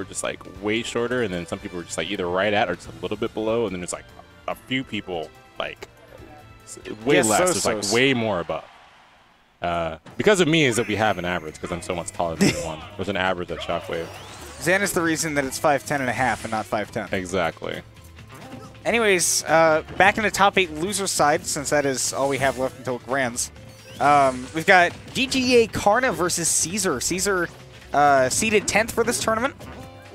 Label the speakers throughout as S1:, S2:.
S1: were just like way shorter, and then some people were just like either right at or just a little bit below, and then there's like a few people like way less. There's like way more above. Because of me is that we have an average, because I'm so much taller than everyone. There's an average at Shockwave.
S2: Xan is the reason that it's 5'10" and a half and not 5'10".
S1: Exactly.
S2: Anyways, back in the top 8 loser side, since that is all we have left until Grands. We've got GGEA Karna versus C-Zer. C-Zer seeded 10th for this tournament.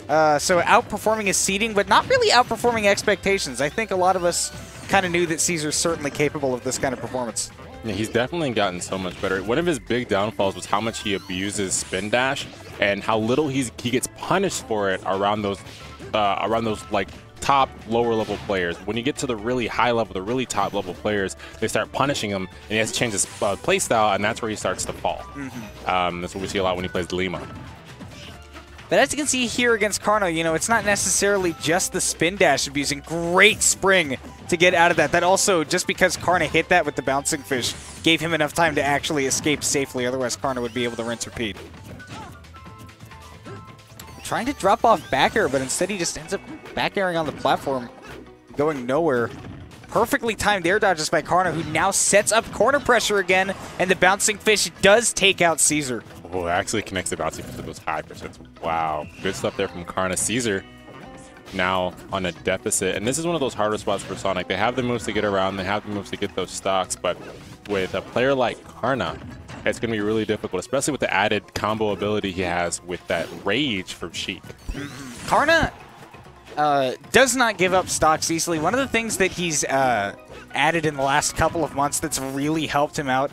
S2: So outperforming his seeding, but not really outperforming expectations. I think a lot of us kind of knew that C-Zer's certainly capable of this kind of performance.
S1: Yeah, he's definitely gotten so much better. One of his big downfalls was how much he abuses spin dash and how little he gets punished for it around those like top lower level players. When you get to the really high level, the really top level players, they start punishing him, and he has to change his play style, and that's where he starts to fall. That's what we see a lot when he plays Lima.
S2: But as you can see here against Karna, you know, it's not necessarily just the spin dash abusing. Great spring to get out of that. That also, just because Karna hit that with the bouncing fish, gave him enough time to actually escape safely. Otherwise, Karna would be able to rinse repeat. Trying to drop off back air, but instead he just ends up back airing on the platform, going nowhere. Perfectly timed air dodges by Karna, who now sets up corner pressure again, and the bouncing fish does take out C-Zer.
S1: Oh, it actually connects the bouncing fish to those high percents. Wow, good stuff there from Karna. C-Zer now on a deficit, and this is one of those harder spots for Sonic. They have the moves to get around, they have the moves to get those stocks, but with a player like Karna, it's going to be really difficult, especially with the added combo ability he has with that rage from Sheik.
S2: Karna does not give up stocks easily. One of the things that he's added in the last couple of months that's really helped him out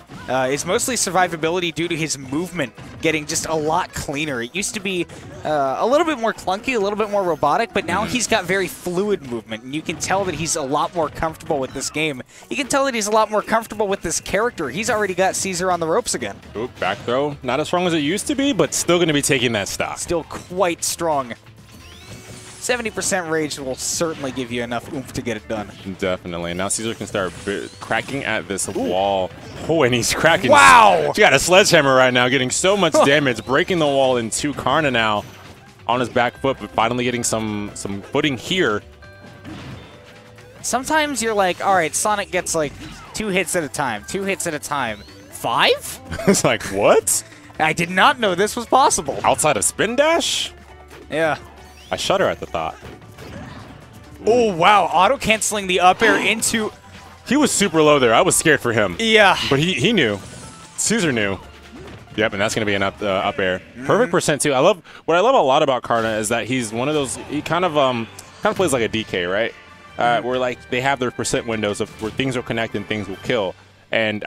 S2: is mostly survivability due to his movement getting just a lot cleaner. It used to be a little bit more clunky, a little bit more robotic, but now he's got very fluid movement, and you can tell that he's a lot more comfortable with this game. You can tell that he's a lot more comfortable with this character. He's already got C-Zer on the ropes again.
S1: Oop, back throw. Not as strong as it used to be, but still going to be taking that stock.
S2: Still quite strong. 70% rage will certainly give you enough oomph to get it done.
S1: Definitely. Now C-Zer can start cracking at this wall. Oh, and he's cracking.
S2: Wow!
S1: He's got a sledgehammer right now, getting so much damage, breaking the wall into Karna now on his back foot, but finally getting some footing here.
S2: Sometimes you're like, all right, Sonic gets like 2 hits at a time, 2 hits at a time. 5?
S1: It's like, what?
S2: I did not know this was possible.
S1: Outside of spin dash?
S2: Yeah.
S1: I shudder at the thought.
S2: Oh, wow. Auto-canceling the up air into...
S1: He was super low there. I was scared for him.
S2: Yeah.
S1: But he knew. C-Zer knew. Yep, and that's going to be an up air. Perfect percent, too. What I love a lot about Karna is that he's one of those... He kind of plays like a DK, right? Where, like, they have their percent windows of where things will connect and things will kill. And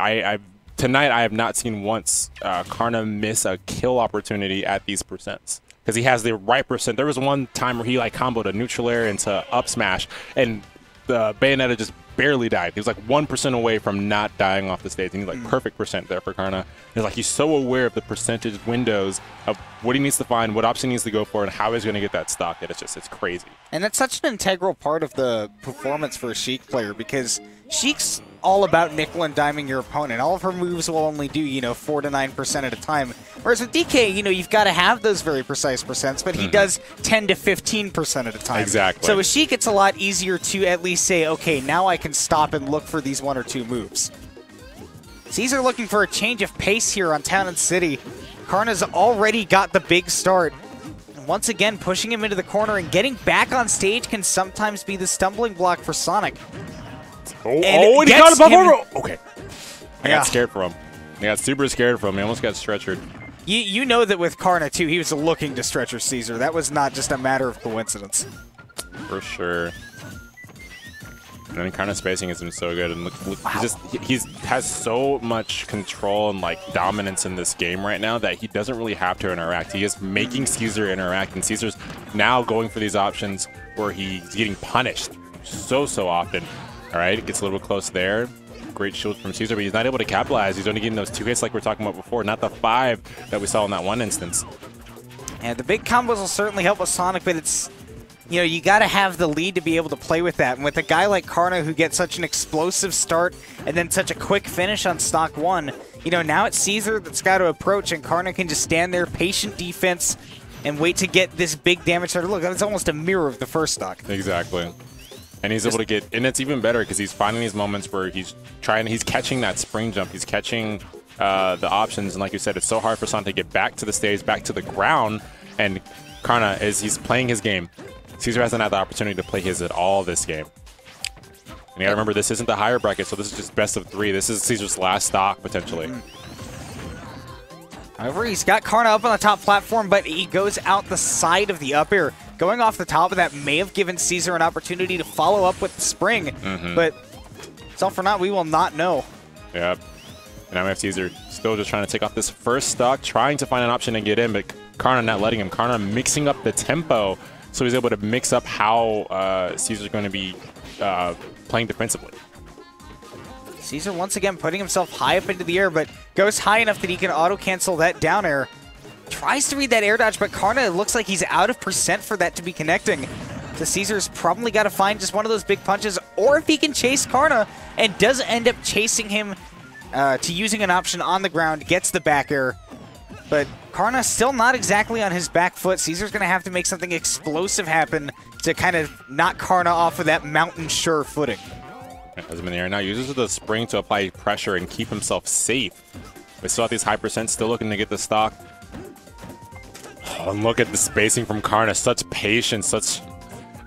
S1: tonight, I have not seen once Karna miss a kill opportunity at these percents. Because he has the right percent. There was one time where he like comboed a neutral air into up smash, and the Bayonetta just barely died. He was like 1% away from not dying off the stage, and he's like perfect percent there for Karna. He's like, he's so aware of the percentage windows of what he needs to find, what option he needs to go for, and how he's going to get that stock. That it's crazy. And
S2: that's such an integral part of the performance for a Sheik player, because Sheik's all about nickel and diming your opponent. All of her moves will only do, you know, 4 to 9% at a time. Whereas with DK, you know, you've got to have those very precise percents, but he does 10 to 15% at a time.
S1: Exactly.
S2: So with Sheik, it's a lot easier to at least say, okay, now I can stop and look for these 1 or 2 moves. C-Zer looking for a change of pace here on Town and City. Karna's already got the big start. And once again, pushing him into the corner and getting back on stage can sometimes be the stumbling block for Sonic.
S1: And he got above over. Okay. I got scared for him. I got super scared for him. He almost got stretchered.
S2: You know that with Karna, too, he was looking to stretcher C-Zer. That was not just a matter of coincidence.
S1: For sure. And then Karna's spacing has been so good. And look wow. He has so much control and like dominance in this game right now that he doesn't really have to interact. He is making C-Zer interact, and C-Zer's now going for these options where he's getting punished so often. All right, gets a little bit close there. Great shield from C-Zer, but he's not able to capitalize. He's only getting those 2 hits like we were talking about before, not the 5 that we saw in that one instance.
S2: And the big combos will certainly help with Sonic, but it's, you know, you got to have the lead to be able to play with that. And with a guy like Karna who gets such an explosive start and then such a quick finish on stock 1, you know, now it's C-Zer that's got to approach, and Karna can just stand there, patient defense, and wait to get this big damage started. Look, that's almost a mirror of the first stock.
S1: Exactly. And he's able to get, and it's even better because he's finding these moments where he's catching that spring jump. He's catching the options. And like you said, it's so hard for Son to get back to the stage, back to the ground. And Karna, he's playing his game. C-Zer hasn't had the opportunity to play his at all this game. And you gotta remember, this isn't the higher bracket, so this is just best of 3. This is C-Zer's last stock, potentially.
S2: However, he's got Karna up on the top platform, but he goes out the side of the up air. Going off the top of that may have given C-Zer an opportunity to follow up with the spring, but self or not, we will not know.
S1: Yep. And now we have C-Zer still just trying to take off this first stock, trying to find an option and get in, but Karna not letting him. Karna mixing up the tempo, so he's able to mix up how C-Zer's going to be playing defensively.
S2: C-Zer once again putting himself high up into the air, but goes high enough that he can auto-cancel that down air. Tries to read that air dodge, but Karna looks like he's out of percent for that to be connecting. So C-Zer's probably got to find just one of those big punches, or if he can chase Karna, and does end up chasing him to using an option on the ground, gets the back air. But Karna still not exactly on his back foot. C-Zer's going to have to make something explosive happen to kind of knock Karna off of that mountain sure footing.
S1: Has him in the air now, uses the spring to apply pressure and keep himself safe. We still have these high percents, still looking to get the stock. Oh, and look at the spacing from Karna, such patience,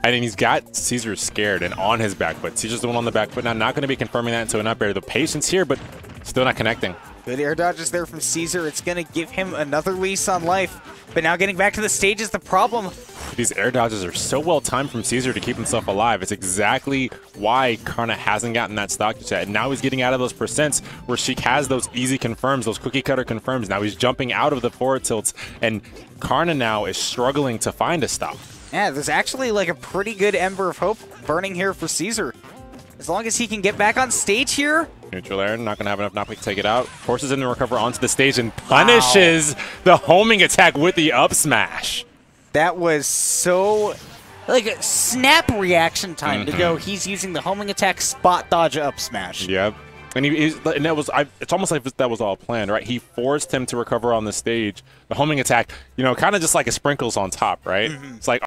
S1: I mean, he's got C-Zer scared and on his back foot. C-Zer's the one on the back foot now, not going to be confirming that into an up air. The patience here, but still not connecting.
S2: Good air dodges there from C-Zer. It's going to give him another lease on life. But now getting back to the stage is the problem.
S1: These air dodges are so well timed from C-Zer to keep himself alive. It's exactly why Karna hasn't gotten that stock yet. And now he's getting out of those percents where Sheik has those easy confirms, those cookie cutter confirms. Now he's jumping out of the forward tilts, and Karna now is struggling to find a stop.
S2: Yeah, there's actually like a pretty good ember of hope burning here for C-Zer. As long as he can get back on stage here.
S1: Neutral air, not going to have enough knockback to take it out. Forces him to recover onto the stage and punishes the homing attack with the up smash.
S2: That was so, like, a snap reaction time to go. He's using the homing attack spot dodge up smash.
S1: Yep. And and that was, it's almost like that was all planned, right? He forced him to recover on the stage. The homing attack, you know, kind of just like a sprinkles on top, right? It's like,